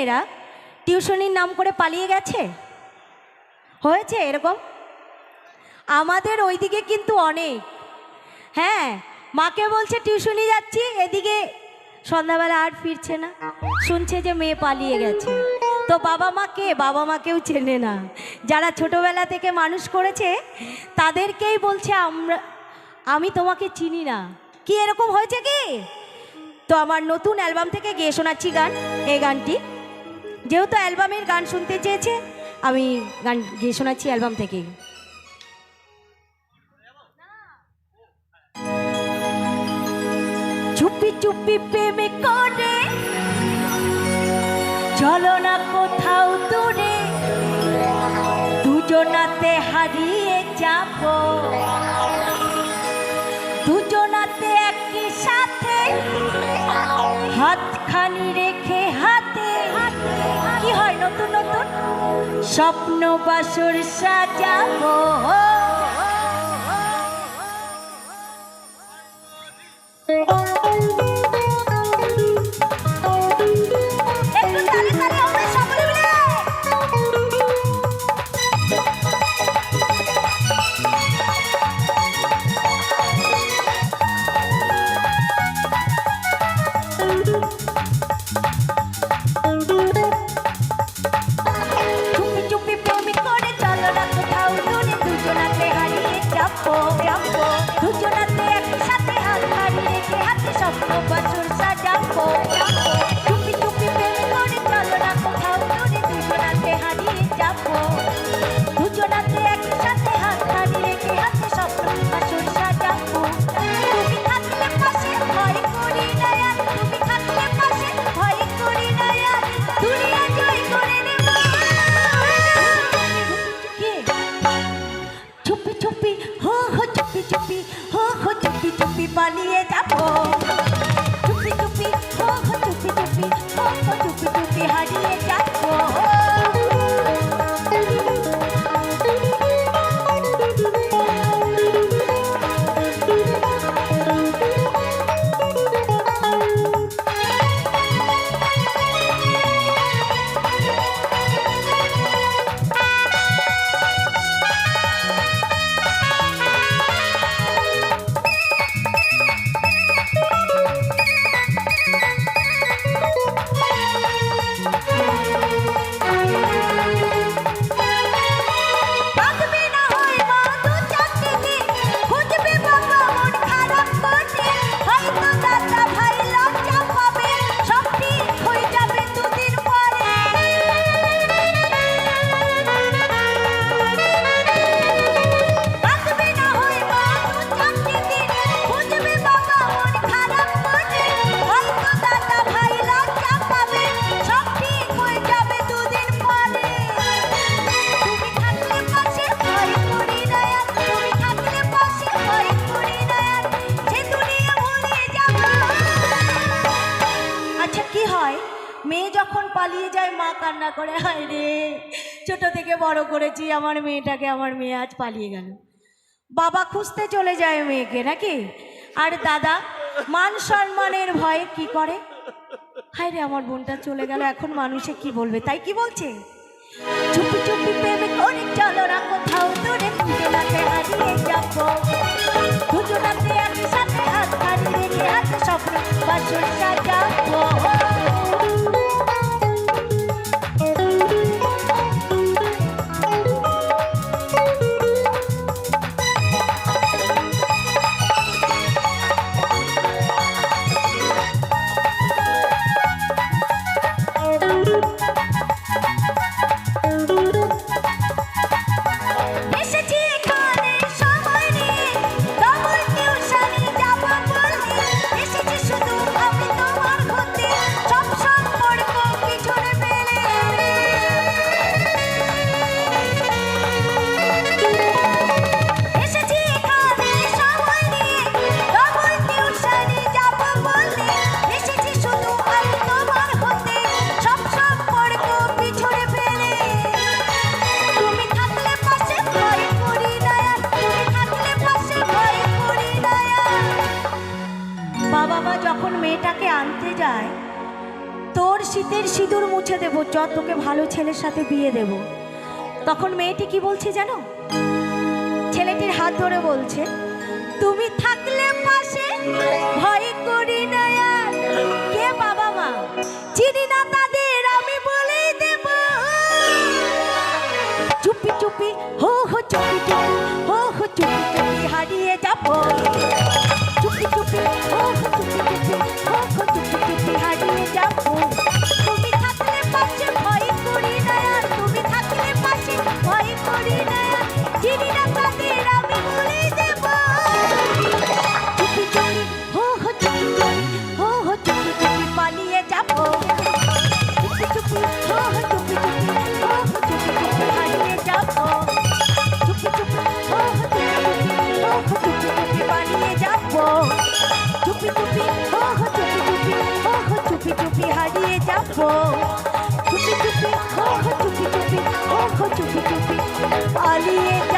এরা টিউশনির নাম করে পালিয়ে গেছে, হয়েছে এরকম আমাদের ওইদিকে কিন্তু অনেক। হ্যাঁ, মাকে বলছে টিউশনি যাচ্ছি, এদিকে সন্ধ্যাবেলা আর ফিরছে না, শুনছে যে মেয়ে পালিয়ে গেছে। তো বাবা মাকেও চেনে না, যারা ছোটবেলা থেকে মানুষ করেছে তাদেরকেই বলছে আমি তোমাকে চিনি না। কি এরকম হয়েছে কি? তো আমার নতুন অ্যালবাম থেকে গিয়ে শোনাচ্ছি গান। এই গানটি যেহেতু অ্যালবামের গান শুনতে চেয়েছে, আমি গান গিয়ে শোনাচ্ছি অ্যালবাম থেকে। চুপি চুপি প্রেমে করে চলো না কোথাও দূরে, দুজনাতে হারিয়ে যাব, দুজনাতে একই সাথে হাতখানি রেখে হাতে কি হয় নতুন নতুন স্বপ্ন বাসর সাজাবো। দুজনাতে একসাথে হাত হারিয়ে রেখে হাতে স্বপ্ন বাসর সাজাবো। চুপি চুপি প্রেম করে চলো না কোথাও দূরে, দুজনাতে হারিয়ে যাবো, দুজনাতে একসাথে হাত হারিয়ে রেখে হাতে স্বপ্ন বাসর সাজাবো। তুমি থাকলে পাশে ভয় করি না আর, তুমি থাকলে পাশে ভয় করি না আর, দুনিয়া জয় করে নেব। চুপি চুপি হো হো চুপি চুপি হো হো চুপি চুপি পালিয়ে যাবো, চুপি চুপি হো হো চুপি চুপি হো হো চুপি চুপি হারিয়ে যাবো। মেয়ে যখন পালিয়ে যায় মা কান্না করে, হায় রে ছোট থেকে বড় করেছি আমার মেয়েটাকে, আমার মেয়ে আজ পালিয়ে গেল। বাবা খুঁজতে চলে যায় মেয়েকে নাকি, আর দাদা মান সম্মানের ভয়ে কি করে, হায় রে আমার বোনটা চলে গেল, এখন মানুষে কি বলবে, তাই কি বলছে চুপি চুপি প্রেমে করে চলো না কোথাও দূরে, দুজনাতে হারিয়ে যাবো, দুজনাতে একসাথে হাত হারিয়ে রেখে হাতে স্বপ্ন বাসর সাজাবো। পৌঁছে দেবো, তোকে ভালো ছেলের সাথে বিয়ে দেব। তখন মেয়েটি কি বলছে জানো? ছেলেটির হাত ধরে বলছে, তুমি থাকলে পাশে ভয় করি না আর। কে বাবা মা চিনি না তাদের, আমি বলেই দেব। চুপি চুপি হো হো চুপি চুপি হো হো চুপি চুপি হারিয়ে যাবো। চুপি চুপি হো হো চুপি চুপি হো হো চুপি চুপি হারিয়ে যাবো। তুমি থাকলে পাশে ভয় করি না আর, তুমি থাকলে পাশে ভয় করি না আর। চিনি না তাদের, আমি বলেই দেব। চুপি চুপি হো হো চুপি চুপি হো হো চুপি চুপি পালিয়ে যাবো। চুপি চুপি হো হো চুপি চুপি হো হো চুপি চুপি হারিয়ে যাবো। চুপি চুপি হো হো চুপি চুপি হো হো চুপি চুপি পালিয়ে যাবো। চুপি চুপি হো হো চুপি চুপি হো হো চুপি চুপি হারিয়ে যাবো। চুপি চুপি হো হো চুপি চুপি হো হো চুপি চুপি পালিয়ে যাবো।